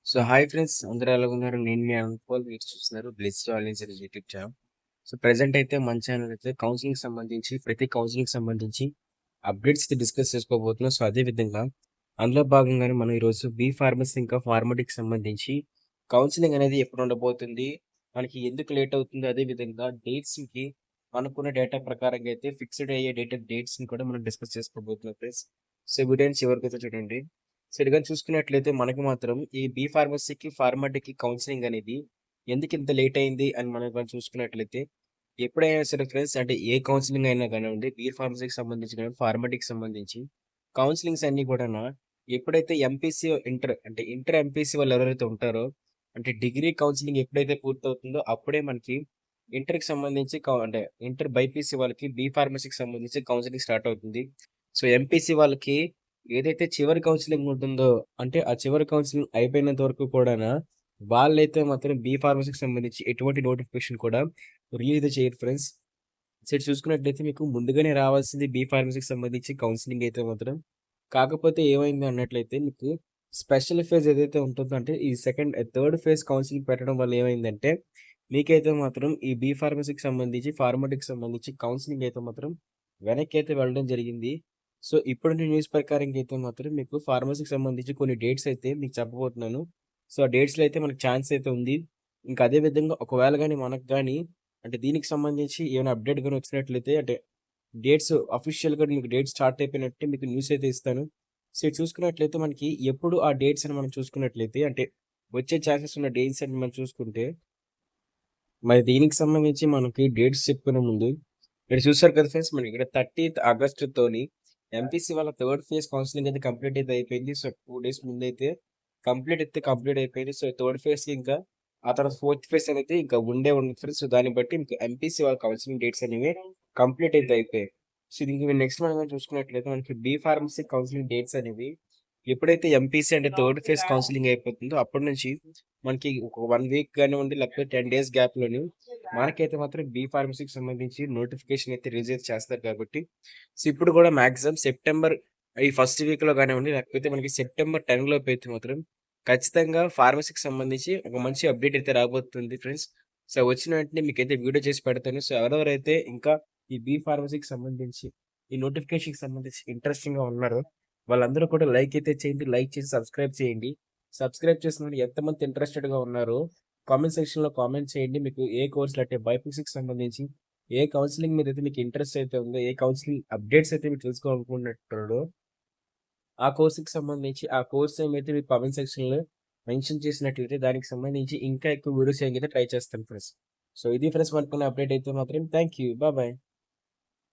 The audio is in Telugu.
సో హాయ్ ఫ్రెండ్స్ అందరూ ఎలా ఉన్నారు? నేను మీ అనుకోవాలి మీరు చూస్తున్నారు bliss alliance YouTube channel. So present అయితే మన ఛానల్ అయితే కౌన్సిలింగ్ సంబంధించి ప్రతి కౌన్సిలింగ్ సంబంధించి అప్డేట్స్ డిస్కస్ చేసుకోబోతున్నాం. సో అదే విధంగా అందులో భాగంగానే మనం ఈరోజు బి ఫార్మసీ ఇంకా ఫార్మటిక్ సంబంధించి కౌన్సిలింగ్ అనేది ఎప్పుడు ఉండబోతుంది, మనకి ఎందుకు లేట్ అవుతుంది, అదే విధంగా డేట్స్కి అనుకున్న డేటా ప్రకారంగా అయితే ఫిక్స్డ్ అయ్యే డేట్స్ని కూడా మనం డిస్కస్ చేసుకోబోతున్నాం ఫ్రెండ్స్. సో వీడియోని చివరికి అయితే చూడండి. సరిగా చూసుకున్నట్లయితే మనకి మాత్రం ఈ బి ఫార్మసీకి, ఫార్మాటిక్‌కి కౌన్సెలింగ్ అనేది ఎందుకు ఇంత లేట్ అయింది అని మనం గాని చూసుకున్నట్లయితే, ఎప్పుడైనా సరే ఫ్రెండ్స్ అంటే ఏ కౌన్సెలింగ్ అయినా కానివ్వండి, బి ఫార్మసీకి సంబంధించి గాని, ఫార్మాటిక్‌కి సంబంధించి కౌన్సెలింగ్స్ అన్నీ కూడాను ఎప్పుడైతే ఎంపీసీ ఇంటర్ ఎంపీసీ వాళ్ళు ఎవరైతే ఉంటారో, అంటే డిగ్రీ కౌన్సెలింగ్ ఎప్పుడైతే పూర్తవుతుందో అప్పుడే మనకి ఇంటర్‌కి సంబంధించి ఇంటర్ బైపీసీ వాళ్ళకి బి ఫార్మసీకి సంబంధించి కౌన్సెలింగ్ స్టార్ట్ అవుతుంది. సో ఎంపీసీ వాళ్ళకి ఏదైతే చివరి కౌన్సెలింగ్ ఉంటుందో, అంటే ఆ చివరి కౌన్సెలింగ్ అయిపోయినంత వరకు కూడానా, వాళ్ళైతే మాత్రం బి ఫార్మసీకి సంబంధించి ఎటువంటి నోటిఫికేషన్ కూడా రిలీజ్ చేయరు ఫ్రెండ్స్. సో ఇటు చూసుకున్నట్లయితే మీకు ముందుగానే రావాల్సింది బి ఫార్మసీకి సంబంధించి కౌన్సెలింగ్ అయితే మాత్రం. కాకపోతే ఏమైంది అన్నట్లయితే మీకు స్పెషల్ ఫేజ్ ఏదైతే ఉంటుందో, అంటే ఈ థర్డ్ ఫేజ్ కౌన్సెలింగ్ పెట్టడం వల్ల ఏమైందంటే, మీకైతే మాత్రం ఈ బి ఫార్మసీకి సంబంధించి, ఫార్మాటిక్‌కి సంబంధించి కౌన్సెలింగ్ అయితే మాత్రం వెనక్కైతే వెళ్ళడం జరిగింది. సో ఇప్పుడున్న న్యూస్ ప్రకారంగా అయితే మాత్రం మీకు ఫార్మసీకి సంబంధించి కొన్ని డేట్స్ అయితే మీకు చెప్పబోతున్నాను. సో ఆ డేట్స్‌లో అయితే మనకు ఛాన్స్ అయితే ఉంది. ఇంకా అదే విధంగా ఒకవేళ గాని మనకు గాని అంటే దీనికి సంబంధించి ఏమైనా అప్డేట్ గాని వచ్చినట్లయితే, అంటే డేట్స్ అఫీషియల్‌గా మీకు డేట్ స్టార్ట్ అయిపోయినట్టే మీకు న్యూస్ అయితే ఇస్తాను. సో ఇది చూసుకున్నట్లయితే మనకి ఎప్పుడు ఆ డేట్స్ అని మనం చూసుకున్నట్లయితే, అంటే వచ్చే ఛాన్సెస్ ఉన్న డేట్స్ అని మనం చూసుకుంటే, మరి దీనికి సంబంధించి మనకి డేట్స్ చెప్పుకునే ముందు ఇక్కడ చూసారు కదా ఫ్రెండ్స్, మనకి ఇక్కడ 30థ్ ఆగస్టుతోని ఎంపీసీ వాళ్ళ థర్డ్ ఫేజ్ కౌన్సిలింగ్ అయితే కంప్లీట్ అయితే అయిపోయింది. సో 2 డేస్ ముందైతే కంప్లీట్ అయిపోయింది. సో థర్డ్ ఫేజ్‌కి ఇంకా ఆ తర్వాత ఫోర్త్ ఫేజ్ అనేది ఇంకా ఉంది ఫ్రెండ్స్. సో దాన్ని బట్టి ఇంకా ఎంపీసీ వాళ్ళ కౌన్సిలింగ్ డేట్స్ అనేవి కంప్లీట్ అయితే అయిపోయాయి. సో దీనికి నెక్స్ట్ మనం గాని చూసుకున్నట్లయితే మనకి బి ఫార్మసీ కౌన్సిలింగ్ డేట్స్ అనేవి ఎప్పుడైతే ఎంపీసీ అంటే థర్డ్ ఫేజ్ కౌన్సిలింగ్ అయిపోతుందో అప్పటి నుంచి మనకి ఒక 1 వీక్ గానివ్వండి, లేకపోతే 10 డేస్ గ్యాప్‌లోని మనకైతే మాత్రం బి ఫార్మసీకి సంబంధించి నోటిఫికేషన్ అయితే రిలీజ్ అయితే చేస్తారు కాబట్టి, సో ఇప్పుడు కూడా మాక్సిమం సెప్టెంబర్ ఈ ఫస్ట్ వీక్‌లో గానివ్వండి, లేకపోతే మనకి సెప్టెంబర్ 10 లోపు అయితే మాత్రం ఖచ్చితంగా ఫార్మసీకి సంబంధించి ఒక మంచి అప్డేట్ అయితే రాబోతుంది ఫ్రెండ్స్. సో వచ్చిన వెంటనే మీకైతే వీడియో చేసి పెడతాను. సో ఎవరెవరైతే ఇంకా ఈ బి ఫార్మసీకి సంబంధించి ఈ నోటిఫికేషన్‌కి సంబంధించి ఇంట్రెస్టింగ్‌గా ఉన్నారో వాళ్ళందరూ కూడా లైక్ అయితే చేయండి. లైక్ చేసి సబ్స్క్రైబ్ చేయండి. సబ్స్క్రైబ్ చేసిన వాళ్ళు ఎంతమంది ఇంట్రెస్టెడ్‌గా ఉన్నారో కామెంట్ సెక్షన్‌లో కామెంట్ చేయండి. మీకు ఏ కోర్సులు అంటే బైపీసీకి సంబంధించి ఏ కౌన్సెలింగ్ మీదైతే మీకు ఇంట్రెస్ట్ అయితే ఉందో, ఏ కౌన్సెలింగ్ అప్డేట్స్ అయితే మీరు తెలుసుకోవాలనుకుంటున్నారో, ఆ కోర్స్‌కి సంబంధించి ఆ కోర్స్ నేమ్ అయితే మీరు కామెంట్ సెక్షన్‌లో మెన్షన్ చేసినట్లయితే దానికి సంబంధించి ఇంకా ఎక్కువ వీడియోస్ చేయడానికి ట్రై చేస్తాను ఫ్రెండ్స్. సో ఇది ఫ్రెండ్స్ మనకున్న అప్డేట్ అయితే మాత్రం థాంక్ యూ. బాయ్.